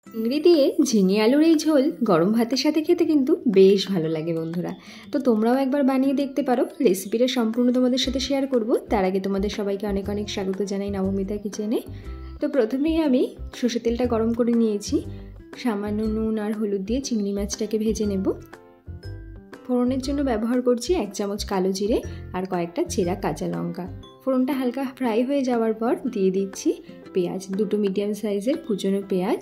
চিংড়ি দিয়ে ঝিঙে আলুর এই ঝোল গরম ভাতের সাথে খেতে কিন্তু বেশ ভালো লাগে বন্ধুরা। তো তোমরাও একবার বানিয়ে দেখতে পারো। রেসিপিটা সম্পূর্ণ তোমাদের সাথে শেয়ার করব, তার আগে তোমাদের সবাইকে অনেক অনেক স্বাগত জানাই নবমিতা কিচেনে। তো প্রথমেই আমি সর্ষের তেলটা গরম করে নিয়েছি। সামান্য নুন আর হলুদ দিয়ে চিংড়ি মাছটাকে ভেজে নেব। ফোড়নের জন্য ব্যবহার করছি 1 চামচ কালো জিরে আর কয়েকটা চেরা কাঁচা লঙ্কা। ফোড়নটা হালকা ফ্রাই হয়ে যাওয়ার পর দিয়ে দিচ্ছি পেঁয়াজ। 2টো মিডিয়াম সাইজের কুচনো পেঁয়াজ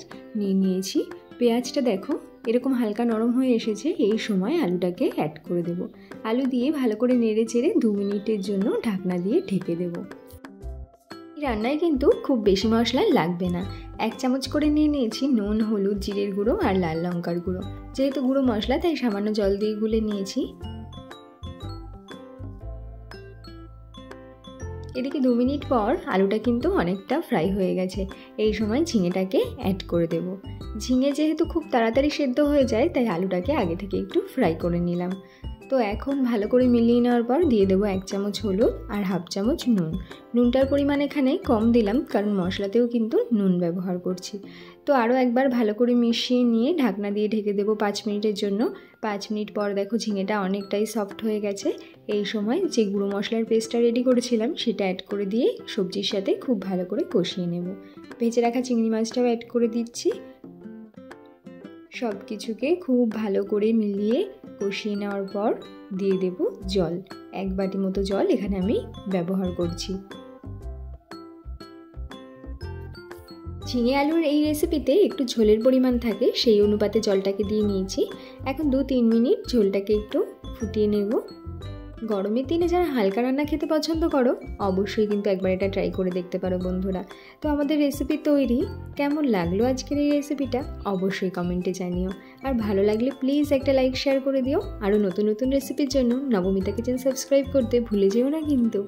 নিয়েছি। পেঁয়াজটা দেখো এরকম হালকা নরম হয়ে এসেছে, এই সময় আলুটাকে অ্যাড করে দেব। আলু দিয়ে ভালো করে নেড়ে চেড়ে 2 মিনিটের জন্য ঢাকনা দিয়ে ঢেকে দেব। এই রান্নায় কিন্তু খুব বেশি মশলা লাগবে না। 1 চামচ করে নিয়েছি নুন, হলুদ, জিরের গুঁড়ো আর লাল লঙ্কার গুঁড়ো। যেহেতু গুঁড়ো মশলা তাই সামান্য জল দিয়ে গুলে নিয়েছি। এদিকে 2 মিনিট পর আলুটা কিন্তু অনেকটা ফ্রাই হয়ে গেছে। এই সময় ঝিঙেটাকে অ্যাড করে দেব। ঝিঙে যেহেতু খুব তাড়াতাড়ি সেদ্ধ হয়ে যায় তাই আলুটাকে আগে থেকে একটু ফ্রাই করে নিলাম। তো এখন ভালো করে মিলিয়ে নেওয়ার পর দিয়ে দেবো 1 চামচ হলুদ আর 1/2 চামচ নুন। নুনটার পরিমাণ এখানে কম দিলাম কারণ মশলাতেও কিন্তু নুন ব্যবহার করছি। তো আরও একবার ভালো করে মিশিয়ে নিয়ে ঢাকনা দিয়ে ঢেকে দেবো 5 মিনিটের জন্য। 5 মিনিট পর দেখো ঝিঙেটা অনেকটাই সফট হয়ে গেছে। এই সময় যে গুঁড়ো মশলার পেস্টটা রেডি করেছিলাম সেটা অ্যাড করে দিয়ে সবজির সাথে খুব ভালো করে কষিয়ে নেব। ভেজে রাখা চিংড়ি মাছটাও অ্যাড করে দিচ্ছি। সব কিছুকে খুব ভালো করে মিলিয়ে কষিয়ে নেওয়ার পর দিয়ে দেব জল। 1 বাটি মতো জল এখানে আমি ব্যবহার করছি। ঝিঙে আলুর এই রেসিপিতে একটু ঝোলের পরিমাণ থাকে, সেই অনুপাতে জলটাকে দিয়ে নিয়েছি। এখন 2-3 মিনিট ঝোলটাকে একটু ফুটিয়ে নেব। গরমের দিনে যারা হালকা রান্না খেতে পছন্দ করো অবশ্যই কিন্তু একবার এটা ট্রাই করে দেখতে পারো বন্ধুরা। তো আমাদের রেসিপি তৈরি। কেমন লাগলো আজকের এই রেসিপিটা অবশ্যই কমেন্টে জানিও। আর ভালো লাগলে প্লিজ একটা লাইক শেয়ার করে দিও। আরও নতুন নতুন রেসিপির জন্য নবমিতা কিচেন সাবস্ক্রাইব করতে ভুলে যেও না কিন্তু।